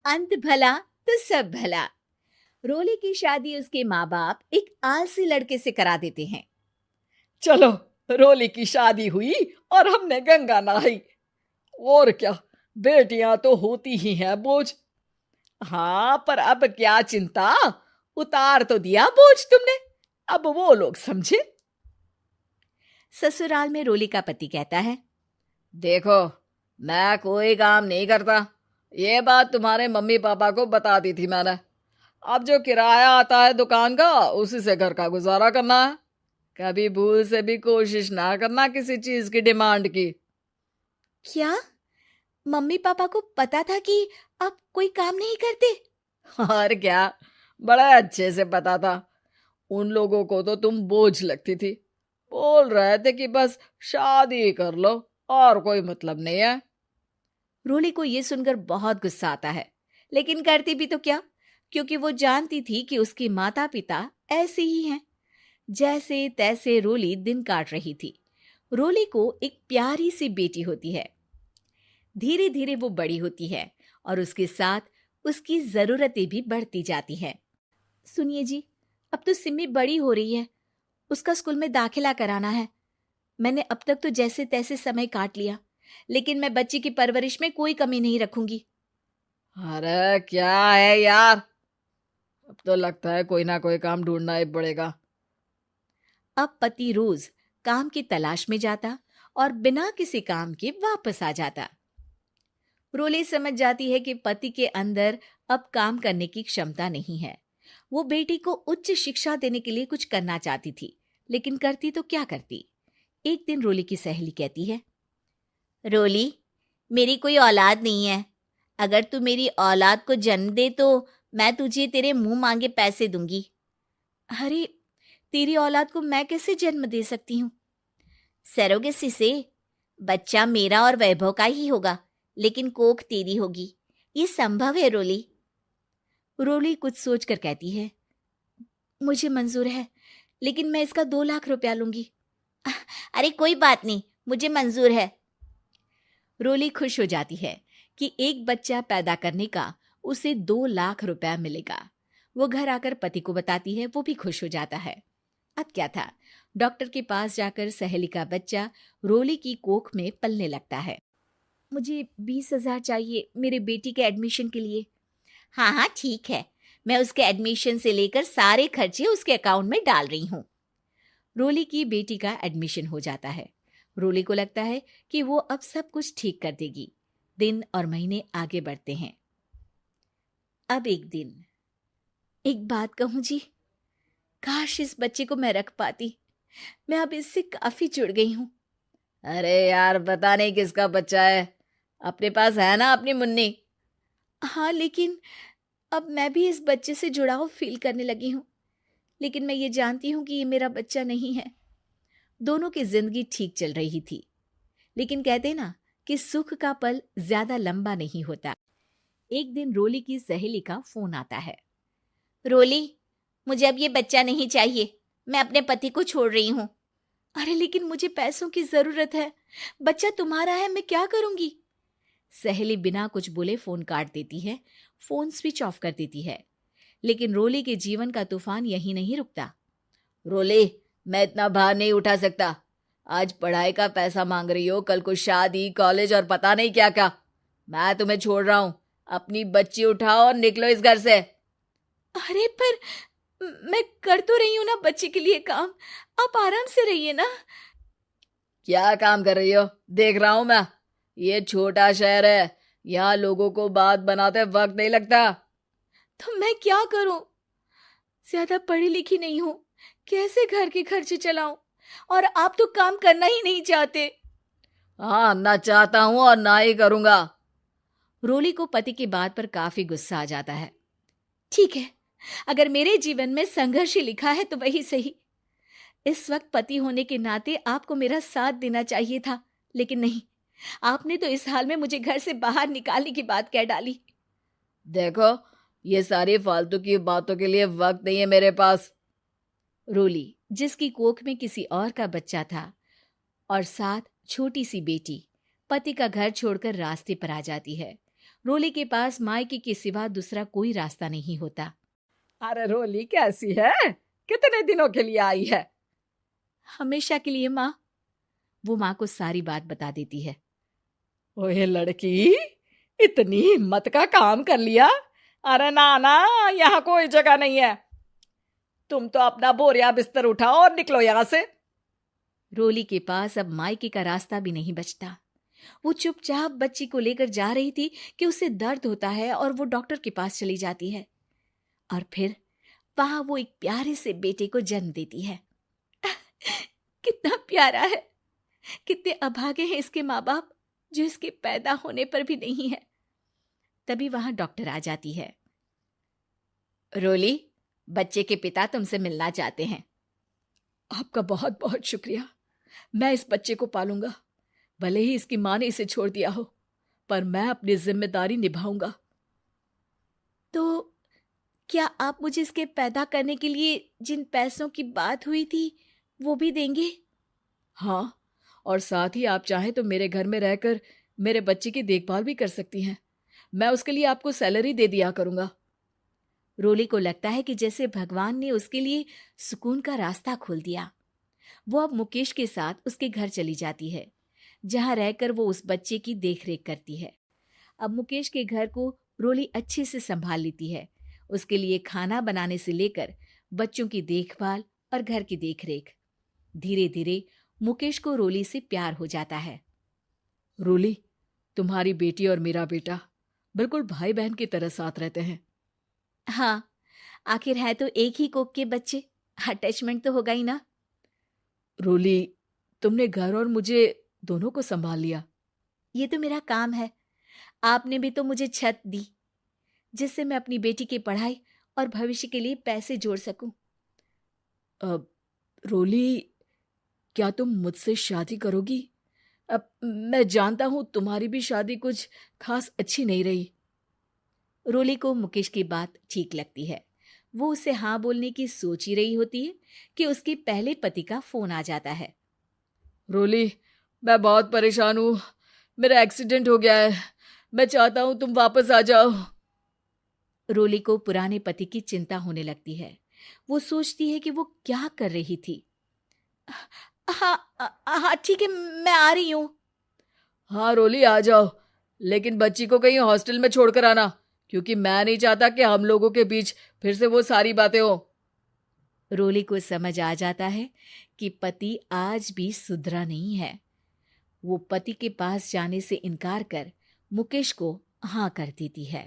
अंत भला तो सब भला। रोली की शादी उसके माँ बाप एक आलसी लड़के से करा देते हैं। चलो, रोली की शादी हुई और हमने गंगा नहाई। और क्या, बेटियां तो होती ही हैं बोझ। हाँ, पर अब क्या चिंता, उतार तो दिया बोझ तुमने, अब वो लोग समझे। ससुराल में रोली का पति कहता है, देखो, मैं कोई काम नहीं करता, ये बात तुम्हारे मम्मी पापा को बता दी थी मैंने। अब जो किराया आता है दुकान का, उसी से घर का गुजारा करना है। कभी भूल से भी कोशिश ना करना किसी चीज की डिमांड की। क्या मम्मी पापा को पता था कि आप कोई काम नहीं करते? और क्या, बड़ा अच्छे से पता था। उन लोगों को तो तुम बोझ लगती थी, बोल रहे थे कि बस शादी कर लो और कोई मतलब नहीं है। रोली को यह सुनकर बहुत गुस्सा आता है, लेकिन करती भी तो क्या, क्योंकि वो जानती थी कि उसके माता पिता ऐसे ही हैं। जैसे तैसे रोली दिन काट रही थी। रोली को एक प्यारी सी बेटी होती है। धीरे धीरे वो बड़ी होती है और उसके साथ उसकी जरूरतें भी बढ़ती जाती हैं। सुनिए जी, अब तो सिमी बड़ी हो रही है, उसका स्कूल में दाखिला कराना है। मैंने अब तक तो जैसे तैसे समय काट लिया, लेकिन मैं बच्ची की परवरिश में कोई कमी नहीं रखूंगी। अरे क्या है यार, अब तो लगता है कोई ना कोई काम ढूंढना ही पड़ेगा। अब पति रोज काम की तलाश में जाता और बिना किसी काम के वापस आ जाता। रोली समझ जाती है कि पति के अंदर अब काम करने की क्षमता नहीं है। वो बेटी को उच्च शिक्षा देने के लिए कुछ करना चाहती थी, लेकिन करती तो क्या करती। एक दिन रोली की सहेली कहती है, रोली, मेरी कोई औलाद नहीं है। अगर तू मेरी औलाद को जन्म दे तो मैं तुझे तेरे मुंह मांगे पैसे दूंगी। अरे, तेरी औलाद को मैं कैसे जन्म दे सकती हूँ? सरोगेसी से। बच्चा मेरा और वैभव का ही होगा, लेकिन कोख तेरी होगी। ये संभव है रोली। रोली कुछ सोचकर कहती है, मुझे मंजूर है, लेकिन मैं इसका 2 लाख रुपया लूंगी। अरे कोई बात नहीं, मुझे मंजूर है। रोली खुश हो जाती है कि एक बच्चा पैदा करने का उसे 2 लाख रुपया मिलेगा। वो घर आकर पति को बताती है, वो भी खुश हो जाता है। अब क्या था, डॉक्टर के पास जाकर सहेली का बच्चा रोली की कोख में पलने लगता है। मुझे 20,000 चाहिए मेरे बेटी के एडमिशन के लिए। हाँ हाँ ठीक है, मैं उसके एडमिशन से लेकर सारे खर्चे उसके अकाउंट में डाल रही हूँ। रोली की बेटी का एडमिशन हो जाता है। रोली को लगता है कि वो अब सब कुछ ठीक कर देगी। दिन और महीने आगे बढ़ते हैं। अब एक दिन, एक बात कहूँ जी, काश इस बच्चे को मैं रख पाती। मैं अब इससे काफी जुड़ गई हूँ। अरे यार, पता नहीं किसका बच्चा है, अपने पास है ना अपनी मुन्नी। हाँ, लेकिन अब मैं भी इस बच्चे से जुड़ाव फील करने लगी हूँ। लेकिन मैं ये जानती हूँ कि ये मेरा बच्चा नहीं है। दोनों की जिंदगी ठीक चल रही थी, लेकिन कहते ना कि सुख का पल ज्यादा लंबा नहीं होता। एक दिन रोली की सहेली का फोन आता है। रोली, मुझे अब ये बच्चा नहीं चाहिए, मैं अपने पति को छोड़ रही हूँ। अरे लेकिन मुझे पैसों की जरूरत है, बच्चा तुम्हारा है, मैं क्या करूंगी? सहेली बिना कुछ बोले फोन काट देती है, फोन स्विच ऑफ कर देती है। लेकिन रोली के जीवन का तूफान यहीं नहीं रुकता। रोली, मैं इतना भार नहीं उठा सकता। आज पढ़ाई का पैसा मांग रही हो, कल को शादी, कॉलेज और पता नहीं क्या क्या। मैं तुम्हें छोड़ रहा हूँ, अपनी बच्ची उठाओ और निकलो इस घर से। अरे पर मैं कर तो रही हूं ना बच्चे के लिए काम, आप आराम से रहिए ना। क्या काम कर रही हो, देख रहा हूं मैं। ये छोटा शहर है, यहाँ लोगों को बात बनाते वक्त नहीं लगता। तो मैं क्या करूं? ज्यादा पढ़ी लिखी नहीं हूं, कैसे घर के खर्चे चलाऊं? और आप तो काम करना ही नहीं चाहते। हाँ, ना चाहता हूं और ना ही करूंगा। रोली को पति की बात पर काफी गुस्सा आ जाता है। ठीक है, अगर मेरे जीवन में संघर्ष ही लिखा है तो वही सही। इस वक्त पति होने के नाते आपको मेरा साथ देना चाहिए था, लेकिन नहीं, आपने तो इस हाल में मुझे घर से बाहर निकालने की बात कह डाली। देखो, ये सारी फालतू की बातों के लिए वक्त नहीं है मेरे पास। रोली, जिसकी कोख में किसी और का बच्चा था और साथ छोटी सी बेटी, पति का घर छोड़कर रास्ते पर आ जाती है। रोली के पास मायके के सिवा दूसरा कोई रास्ता नहीं होता। अरे रोली कैसी है? कितने दिनों के लिए आई है? हमेशा के लिए माँ। वो माँ को सारी बात बता देती है। ओए लड़की, इतनी हिम्मत का काम कर लिया। अरे ना ना, यहाँ कोई जगह नहीं है। तुम तो अपना बोरिया बिस्तर उठाओ और निकलो यहाँ से। रोली के पास अब मायके का रास्ता भी नहीं बचता। वो चुपचाप बच्ची को लेकर जा रही थी कि उसे दर्द होता है और वो डॉक्टर के पास चली जाती है और फिर वहां वो एक प्यारे से बेटे को जन्म देती है। कितना प्यारा है, कितने अभागे हैं इसके माँ बाप जो इसके पैदा होने पर भी नहीं है। तभी वहां डॉक्टर आ जाती है। रोली, बच्चे के पिता तुमसे मिलना चाहते हैं। आपका बहुत बहुत शुक्रिया। मैं इस बच्चे को पालूंगा, भले ही इसकी माँ ने इसे छोड़ दिया हो, पर मैं अपनी जिम्मेदारी निभाऊंगा। तो क्या आप मुझे इसके पैदा करने के लिए जिन पैसों की बात हुई थी वो भी देंगे? हाँ, और साथ ही आप चाहें तो मेरे घर में रहकर मेरे बच्चे की देखभाल भी कर सकती हैं। मैं उसके लिए आपको सैलरी दे दिया करूंगा। रोली को लगता है कि जैसे भगवान ने उसके लिए सुकून का रास्ता खोल दिया। वो अब मुकेश के साथ उसके घर चली जाती है, जहां रहकर वो उस बच्चे की देखरेख करती है। अब मुकेश के घर को रोली अच्छे से संभाल लेती है। उसके लिए खाना बनाने से लेकर बच्चों की देखभाल और घर की देखरेख। धीरे धीरे मुकेश को रोली से प्यार हो जाता है। रोली, तुम्हारी बेटी और मेरा बेटा बिल्कुल भाई बहन की तरह साथ रहते हैं। हाँ, आखिर है तो एक ही कोख के बच्चे, अटैचमेंट तो होगा ही ना। रोली, तुमने घर और मुझे दोनों को संभाल लिया। ये तो मेरा काम है। आपने भी तो मुझे छत दी जिससे मैं अपनी बेटी की पढ़ाई और भविष्य के लिए पैसे जोड़ सकूं। अब रोली, क्या तुम मुझसे शादी करोगी? अब मैं जानता हूं तुम्हारी भी शादी कुछ खास अच्छी नहीं रही। रोली को मुकेश की बात ठीक लगती है। वो उसे हाँ बोलने की सोच ही रही होती है कि उसके पहले पति का फोन आ जाता है। रोली, मैं बहुत परेशान हूं। मेरा एक्सीडेंट हो गया है। मैं चाहता हूं तुम वापस आ जाओ। रोली को पुराने पति की चिंता होने लगती है। वो सोचती है कि वो क्या कर रही थी। हाँ हाँ ठीक है, मैं आ रही हूँ। हाँ रोली, आ जाओ, लेकिन बच्ची को कहीं हॉस्टल में छोड़कर आना, क्योंकि मैं नहीं चाहता कि हम लोगों के बीच फिर से वो सारी बातें हो। रोली को समझ आ जाता है कि पति आज भी सुधरा नहीं है। वो पति के पास जाने से इनकार कर मुकेश को हाँ कर देती है।